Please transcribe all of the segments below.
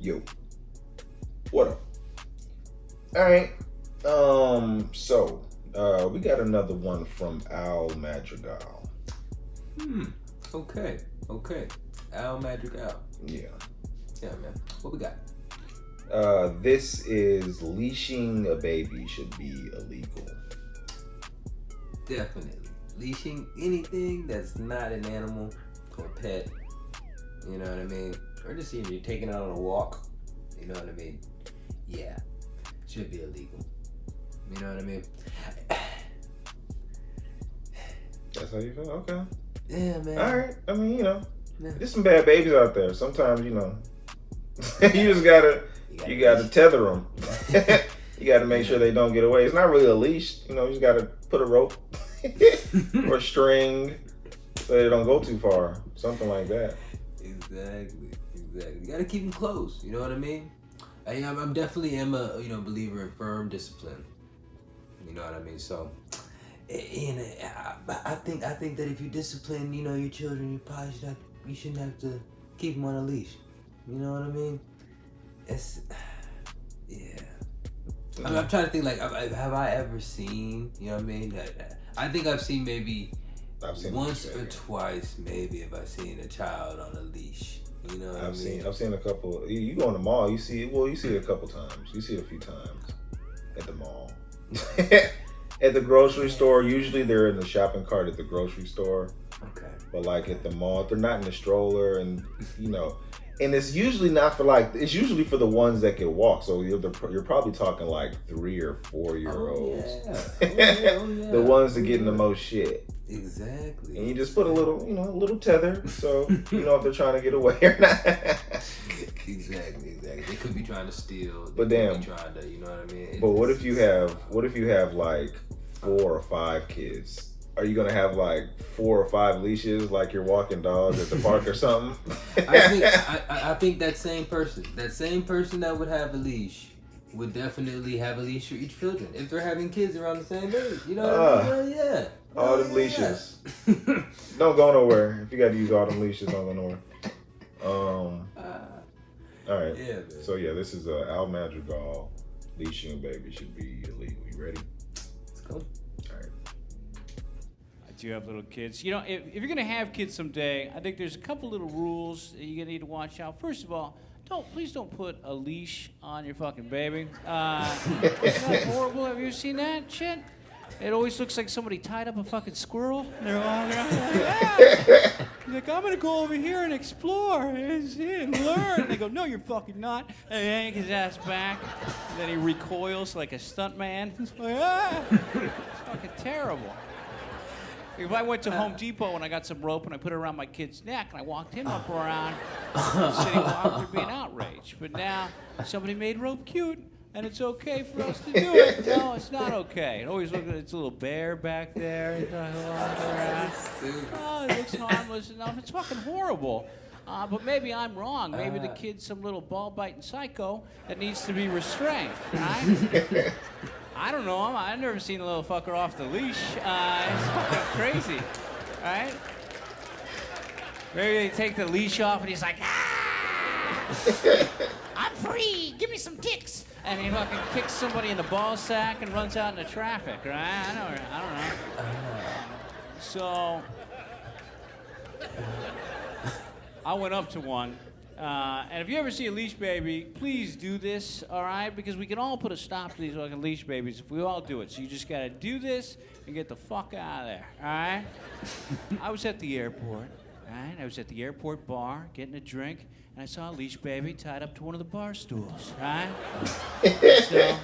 Yo, what up? All right. We got another one from Al Madrigal. Okay. Al Madrigal. Yeah. Yeah, man. What we got? This is leashing a baby should be illegal. Definitely. Leashing anything that's not an animal or pet. You know what I mean? Or just even you're taking it on a walk. You know what I mean? Yeah. Should be illegal. You know what I mean? That's how you feel? Okay. Yeah, man. All right. I mean, Yeah. there's some bad babies out there. Sometimes, you just you gotta tether them. You gotta make sure they don't get away. It's not really a leash. You just gotta put a rope or string so they don't go too far. Something like that. Exactly. You gotta keep them close. You know what I mean? I'm definitely a believer in firm discipline. You know what I mean? So, I think that if you discipline, your children, you shouldn't have to keep them on a leash. You know what I mean? Yeah. I'm trying to think, like, have I ever seen, you know what I mean? I think I've seen once or twice, maybe, if I've seen a child on a leash. You know what I mean? I've seen a couple. You go in the mall, you see it a couple times. You see it a few times at the mall. At the grocery store, usually they're in the shopping cart at the grocery store. Okay. But like at the mall, if they're not in the stroller, and and it's usually not for it's usually for the ones that can walk. So you're probably talking like 3 or 4 year olds. Oh, yeah. The ones that get in the most shit. Exactly. And you just put a little tether, so if they're trying to get away or not. Exactly. They could be trying to steal. But damn, trying to, you know what I mean? But what if you have like 4 or 5 kids? Are you gonna have like 4 or 5 leashes, like you're walking dogs at the park or something? I think that same person that would have a leash would definitely have a leash for each children if they're having kids around the same age. You know what I mean? Yeah. All them leashes. Don't go nowhere. If you got to use all them leashes, don't go nowhere. All right. Yeah, man. So yeah, this is Al Madrigal. Leashing a baby should be illegal. You ready? Let's go. All right. I do have little kids. If you're gonna have kids someday, I think there's a couple little rules that you're gonna need to watch out. First of all, please don't put a leash on your fucking baby. Isn't that horrible? Have you seen that shit? It always looks like somebody tied up a fucking squirrel. They're walking around like, ah. He's like, I'm gonna go over here and explore and learn. And they go, no, you're fucking not. And he yank his ass back. And then he recoils like a stuntman. It's like, ah. It's fucking terrible. If I went to Home Depot and I got some rope and I put it around my kid's neck and I walked him up around sitting while there'd be an outrage. But now somebody made rope cute. And it's okay for us to do it. No, it's not okay. It always looks like it's a little bear back there. Oh, it looks harmless enough. It's fucking horrible. But maybe I'm wrong. Maybe the kid's some little ball-biting psycho that needs to be restrained, right? I don't know. I've never seen a little fucker off the leash. It's fucking crazy, right? Maybe they take the leash off and he's like, ah! I'm free. Give me some kicks. And he fucking kicks somebody in the ball sack and runs out into traffic, right? I don't know. So I went up to one. And if you ever see a leash baby, please do this, all right? Because we can all put a stop to these fucking leash babies if we all do it. So you just gotta do this and get the fuck out of there, all right? I was at the airport, right? I was at the airport bar getting a drink. And I saw a leash baby tied up to one of the bar stools, right? So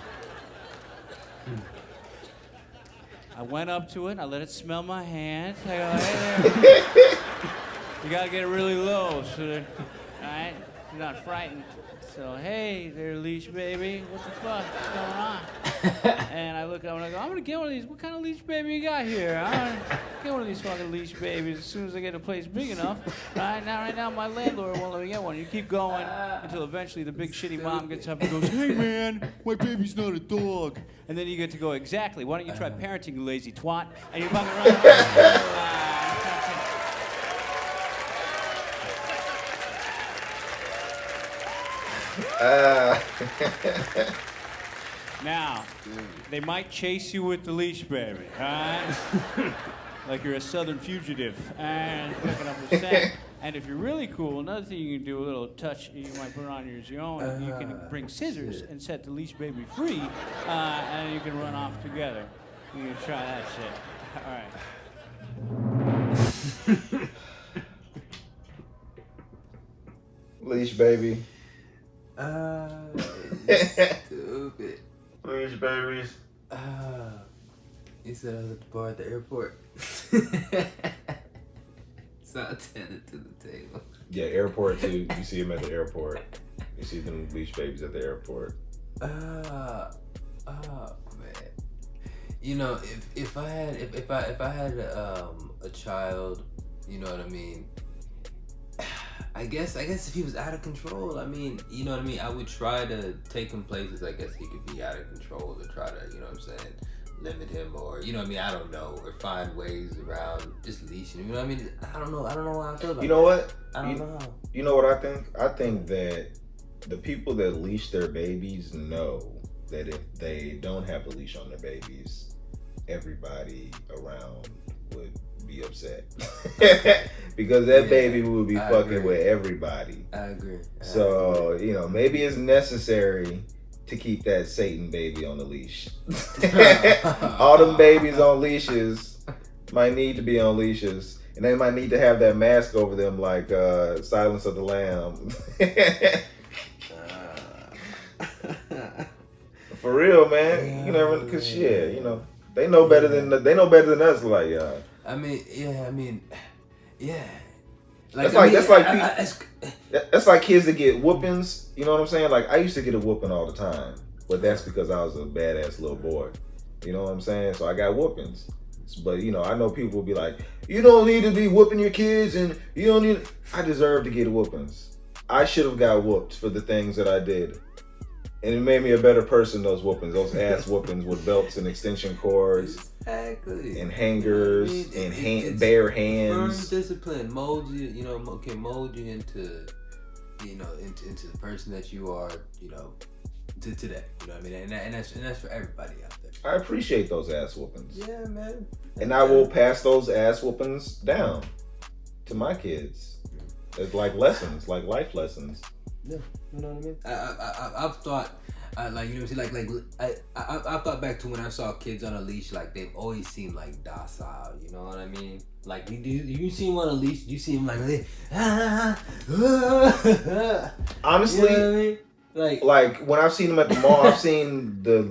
I went up to it, I let it smell my hand. I go, hey there. You gotta get it really low so that, right? You're not frightened. So, hey there, leash baby. What the fuck is going on? And I look up and I go, I'm gonna get one of these. What kind of leash baby you got here? I'm gonna get one of these fucking leash babies as soon as I get a place big enough. Right now, my landlord won't let me get one. You keep going until eventually the big shitty mom gets up and goes, hey man, my baby's not a dog. And then you get to go, exactly. Why don't you try parenting, you lazy twat? And you're fucking around. Now, they might chase you with the leash, baby. All right? Like you're a southern fugitive and picking up a scent. And if you're really cool, another thing you can do, a little touch you might put on your own, you can bring scissors and set the leash baby free, and you can run off together. You can try that shit. All right. Leash baby. Stupid. Leash babies. You said I was at the bar at the airport. So I attended to the table. Yeah, airport too. You see them at the airport. You see them leash babies at the airport. Man. You know, if I had a child, you know what I mean. I guess if he was out of control, I mean, you know what I mean. I would try to take him places. I guess he could be out of control, to try to, you know what I'm saying, limit him, or you know what I mean. I don't know, or find ways around just leashing him. You know what I mean. I don't know how I feel about. You know what? I don't know. You know what I think? I think that the people that leash their babies know that if they don't have a leash on their babies, everybody around would be upset. Because that baby would be fucking with everybody. I agree. So, you know, maybe it's necessary to keep that Satan baby on the leash. All them babies on leashes might need to be on leashes. And they might need to have that mask over them like Silence of the Lamb. For real, man. You never, cause shit, you know, they know better than us. Like, I mean, yeah. That's like kids that get whoopings. You know what I'm saying? Like I used to get a whooping all the time, but that's because I was a badass little boy. You know what I'm saying? So I got whoopings. But you know, I know people will be like, "You don't need to be whooping your kids, and you don't need." I deserve to get whoopings. I should have got whooped for the things that I did, and it made me a better person. Those whoopings, those ass whoopings with belts and extension cords. Exactly. And hangers, and bare hands. Firm discipline molds you, you know, can mold you into, you know, into the person that you are, you know, to today. You know what I mean? And that's for everybody out there. I appreciate those ass whoopings. Yeah, man. And I will pass those ass whoopings down to my kids. It's like lessons, like life lessons. Yeah, you know what I mean? I've thought. Like, you know what I'm saying? Like I thought back to when I saw kids on a leash, like they've always seemed like docile, you know what I mean? Like you see them on a leash, you see them like honestly, you know what I mean? Like when I've seen them at the mall, I've seen the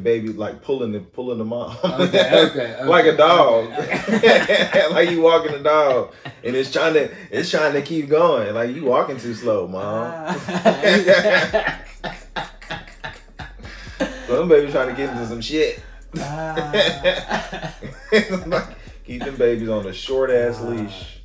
baby like pulling the mom. Okay. Like a dog. Okay. Like you walking the dog and it's trying to keep going. Like you walking too slow, mom. So them babies trying to get into some shit. Like, keep them babies on a short ass leash.